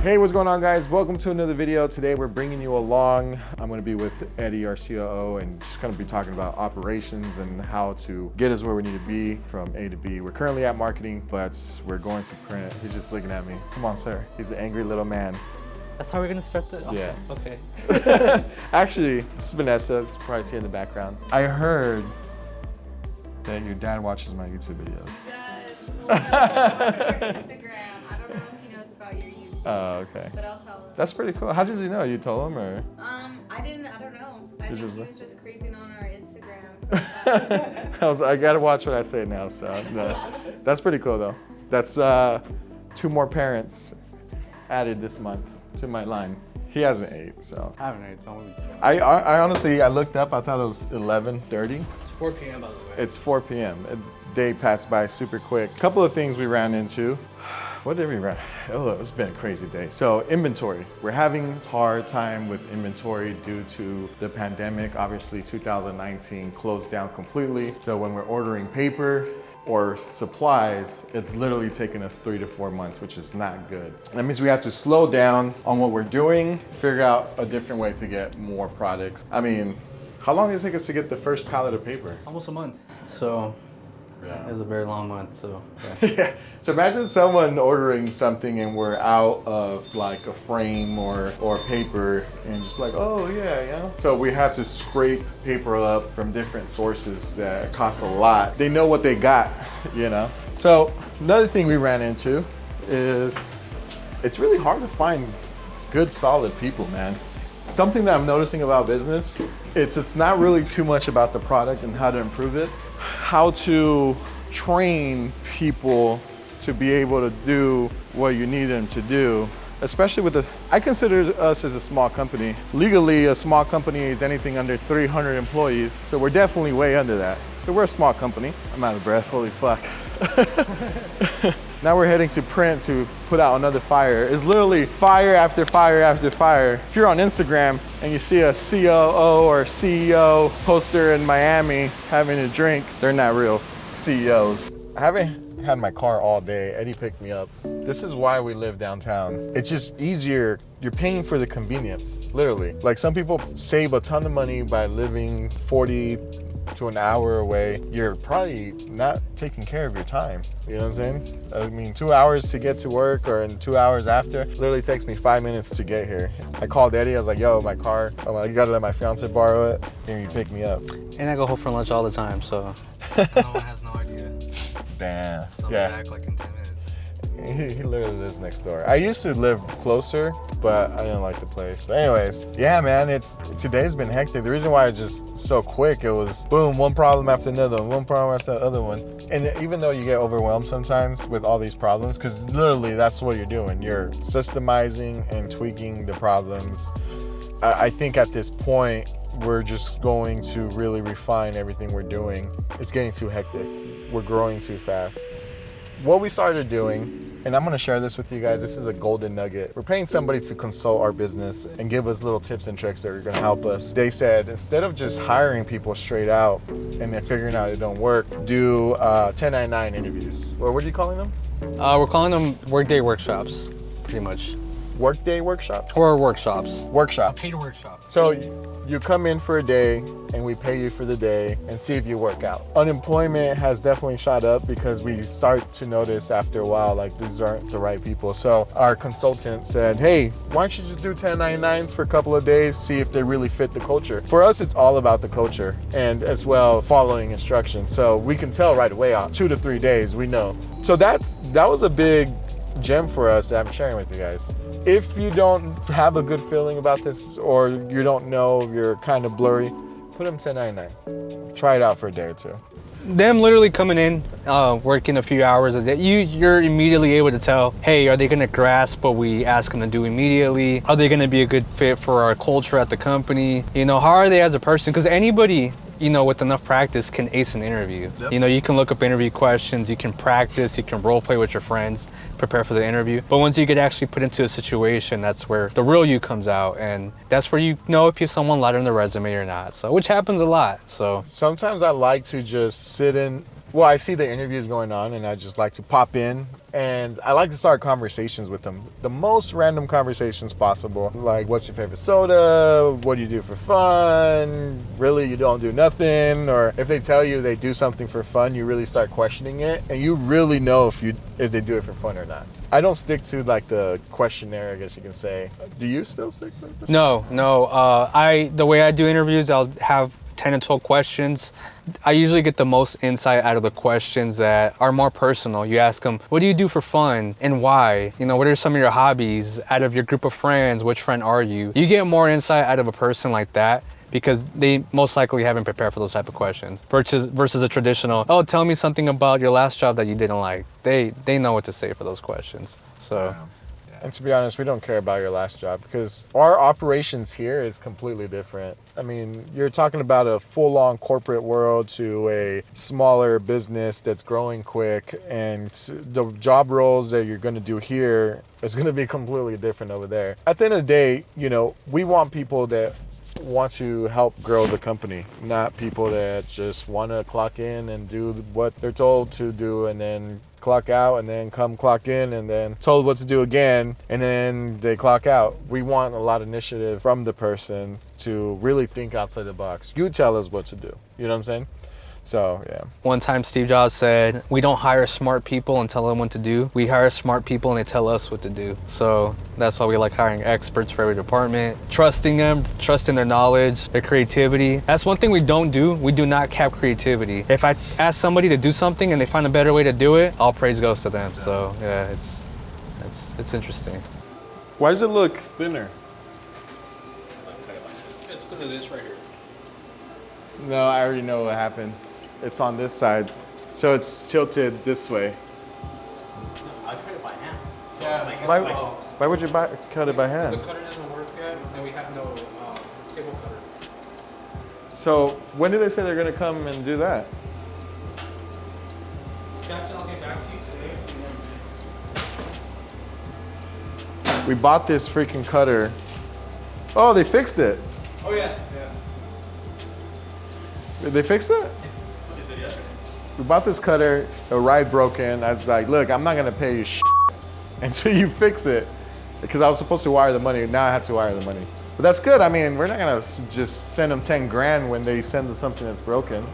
Hey, what's going on, guys? Welcome to another video. Today we're bringing you along. I'm going to be with Eddie, our COO, and just going to be talking about operations and how to get us where we need to be from A to B. We're currently at marketing, but we're going to print. He's just looking at me. Come on, sir. He's an angry little man. That's how we're gonna start the. Oh, yeah. Okay. Actually, this is Vanessa. You probably see in the background. I heard that your dad watches my YouTube videos. He does. Your Instagram. I don't know if he knows about your YouTube. Oh, okay. But I'll tell him. That's pretty cool. How does he know? You told him, or? I didn't. I don't know. I think he was just creeping on our Instagram. I gotta watch what I say now. So no. That's pretty cool, though. That's 2 more parents added this month to my line. He hasn't ate, so. I haven't ate, so I'm gonna be I honestly, I looked up, I thought it was 11:30. It's 4 p.m. by the way. It's 4 p.m. Day passed by super quick. Couple of things we ran into. What did we run? Oh, it's been a crazy day. So inventory. We're having a hard time with inventory due to the pandemic. Obviously 2019 closed down completely. So when we're ordering paper or supplies, it's literally taking us 3 to 4 months, which is not good. That means we have to slow down on what we're doing, figure out a different way to get more products. I mean, how long did it take us to get the first pallet of paper? Almost a month. So Yeah. it was a very long month. So yeah. Yeah. So imagine someone ordering something and we're out of like a frame or paper and just like, oh yeah, you know. So we have to scrape paper up from different sources that cost a lot. They know what they got, you know. So another thing we ran into is it's really hard to find good, solid people, man. Something that I'm noticing about business, it's not really too much about the product and how to improve it. How to train people to be able to do what you need them to do, especially with I consider us as a small company. Legally, a small company is anything under 300 employees, so we're definitely way under that. So we're a small company. I'm out of breath, holy fuck. Now we're heading to print to put out another fire. It's literally fire after fire after fire. If you're on Instagram and you see a COO or CEO poster in Miami having a drink, they're not real CEOs. I haven't had my car all day. Eddie picked me up. This is why we live downtown. It's just easier. You're paying for the convenience, literally. Like some people save a ton of money by living 40 to an hour away. You're probably not taking care of your time. You know what I'm saying? I mean, 2 hours to get to work or in 2 hours after, literally takes me 5 minutes to get here. I called Eddie, I was like, yo, my car, I'm like, you gotta let my fiance borrow it, and you pick me up. And I go home for lunch all the time, so no one has no idea. Damn, So I'm yeah. back like in 10 minutes. He literally lives next door. I used to live closer, but I didn't like the place. But anyways, yeah, man, today's been hectic. The reason why it's just so quick, it was boom, one problem after another, one problem after the other one. And even though you get overwhelmed sometimes with all these problems, because literally that's what you're doing. You're systemizing and tweaking the problems. I think at this point, we're just going to really refine everything we're doing. It's getting too hectic. We're growing too fast. What we started doing, and I'm gonna share this with you guys, this is a golden nugget. We're paying somebody to consult our business and give us little tips and tricks that are gonna help us. They said, instead of just hiring people straight out and then figuring out it don't work, do 1099 interviews. Or what are you calling them? We're calling them workday workshops, pretty much. Workday workshops? Or workshops. Workshops. Paid workshop. So you come in for a day and we pay you for the day and see if you work out. Unemployment has definitely shot up because we start to notice after a while, like these aren't the right people. So our consultant said, hey, why don't you just do 1099s for a couple of days, see if they really fit the culture. For us, it's all about the culture and as well following instructions. So we can tell right away, 2 to 3 days, we know. So that was a big gem for us that I'm sharing with you guys. If you don't have a good feeling about this or you don't know, you're kind of blurry, put them 1099. Try it out for a day or 2. Them literally coming in, working a few hours a day, you're immediately able to tell, hey, are they gonna grasp what we ask them to do immediately? Are they gonna be a good fit for our culture at the company? You know, how are they as a person? Because anybody, you know, with enough practice can ace an interview. Yep. You know, you can look up interview questions, you can practice, you can role play with your friends, prepare for the interview. But once you get actually put into a situation, that's where the real you comes out. And that's where you know if you're someone light on the resume or not. So, which happens a lot, so. Sometimes I like to just sit in Well, I see the interviews going on and I just like to pop in and I like to start conversations with them. The most random conversations possible. Like, what's your favorite soda? What do you do for fun? Really, you don't do nothing? Or if they tell you they do something for fun, you really start questioning it and you really know if they do it for fun or not. I don't stick to like the questionnaire, I guess you can say. Do you still stick to it? No. The way I do interviews, I'll have 10 to 12 questions. I usually get the most insight out of the questions that are more personal. You ask them, what do you do for fun and why? You know, what are some of your hobbies? Out of your group of friends, which friend are you? You get more insight out of a person like that because they most likely haven't prepared for those type of questions versus a traditional, oh, tell me something about your last job that you didn't like. They know what to say for those questions. So. Wow. And to be honest, we don't care about your last job because our operations here is completely different. I mean, you're talking about a full-on corporate world to a smaller business that's growing quick, and the job roles that you're going to do here is going to be completely different over there. At the end of the day, you know, we want people that want to help grow the company, not people that just want to clock in and do what they're told to do and then clock out and then come clock in and then told what to do again and then they clock out. We want a lot of initiative from the person to really think outside the box. You tell us what to do. You know what I'm saying? So, yeah. One time Steve Jobs said, we don't hire smart people and tell them what to do. We hire smart people and they tell us what to do. So that's why we like hiring experts for every department, trusting them, trusting their knowledge, their creativity. That's one thing we don't do. We do not cap creativity. If I ask somebody to do something and they find a better way to do it, all praise goes to them. So yeah, it's interesting. Why does it look thinner? It's because of this right here. No, I already know what happened. It's on this side. So it's tilted this way. I cut it by hand. So Yeah. it's like, Why would you cut it by hand? The cutter doesn't work yet, and we have no table cutter. So when did they say they're gonna come and do that? Jackson, I'll get back to you today. We bought this freaking cutter. Oh, they fixed it. Oh yeah. They fixed it? We bought this cutter, a ride broken. I was like, look, I'm not gonna pay you shit until you fix it. Because I was supposed to wire the money, now I have to wire the money. But that's good, I mean, we're not gonna just send them 10 grand when they send us something that's broken.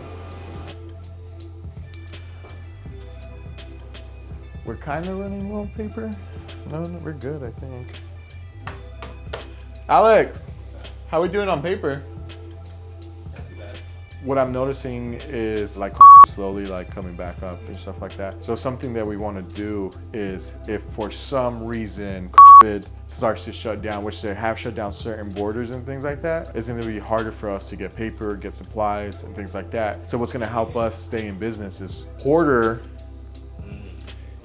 We're kind of running low on paper. No, we're good, I think. Alex, how we doing on paper? What I'm noticing is like slowly like coming back up and stuff like that. So something that we want to do is if for some reason COVID starts to shut down, which they have shut down certain borders and things like that, it's going to be harder for us to get paper, get supplies and things like that. So what's going to help us stay in business is hoarder.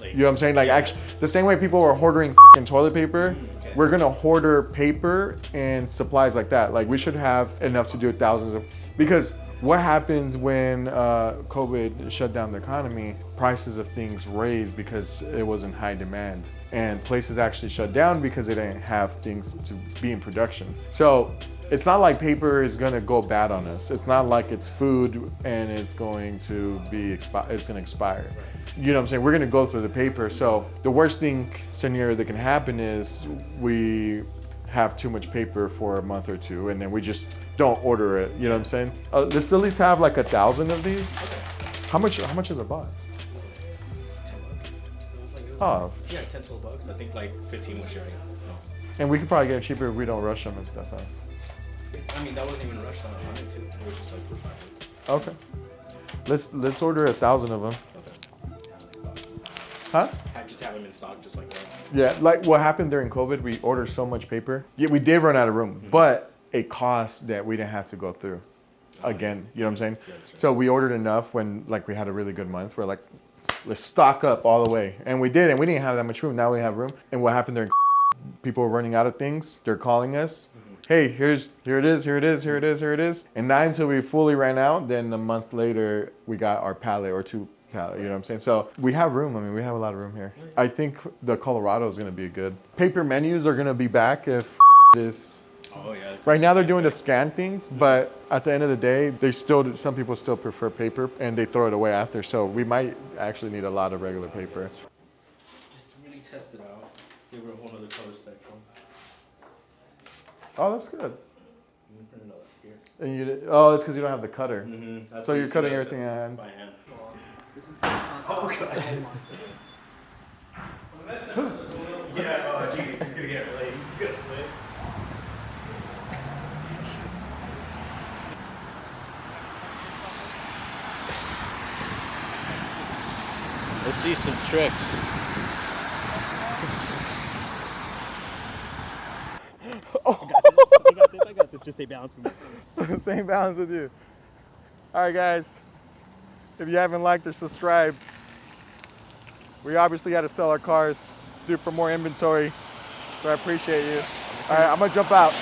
You know what I'm saying? Like actually the same way people were hoarding toilet paper, we're going to hoarder paper and supplies like that. Like we should have enough to do thousands of, because what happens when COVID shut down the economy? Prices of things raised because it was in high demand. And places actually shut down because they didn't have things to be in production. So it's not like paper is gonna go bad on us. It's not like it's food and it's going to be it's gonna expire. You know what I'm saying? We're gonna go through the paper. So the worst thing scenario that can happen is we have too much paper for a month or two and then we just don't order it. You know what I'm saying? Let's at least have like 1,000 of these. Okay. How much is a box? $10. Oh. Yeah, 10, 12 bucks. I think like 15 was sharing. No. And we could probably get it cheaper if we don't rush them and stuff, huh? I mean, that wasn't even rushed on it too. It was just like for 5 weeks. Okay. Let's order 1,000 of them. Okay. Huh? I just have them in stock, just like that. Yeah, like what happened during COVID, we ordered so much paper. Yeah, we did run out of room, but a cost that we didn't have to go through again. You know what I'm saying? Yeah, that's right. So we ordered enough when like we had a really good month. We're like, let's stock up all the way. And we did, and we didn't have that much room. Now we have room. And what happened during people were running out of things. They're calling us. Hey, here it is. And not until we fully ran out, then a month later, we got our pallet or two pallet, you know what I'm saying? So we have room. I mean, we have a lot of room here. I think the Colorado is going to be good. Paper menus are going to be back if this. Oh yeah. Right now they're doing the scan things, but at the end of the day, some people still prefer paper and they throw it away after. So we might actually need a lot of regular paper. Just to really test it out. Give her a whole other color spectrum. Oh, that's good. Let me print it out here. And it's because you don't have the cutter. So you're cutting everything in hand. By hand. This is good content. Oh god. Yeah, oh geez, he's gonna get late. He's gonna slip. Let's see some tricks. I got this. Just stay balanced with me. Same balance with you. All right, guys. If you haven't liked or subscribed, we obviously got to sell our cars, due for more inventory. So I appreciate you. All right, I'm gonna jump out.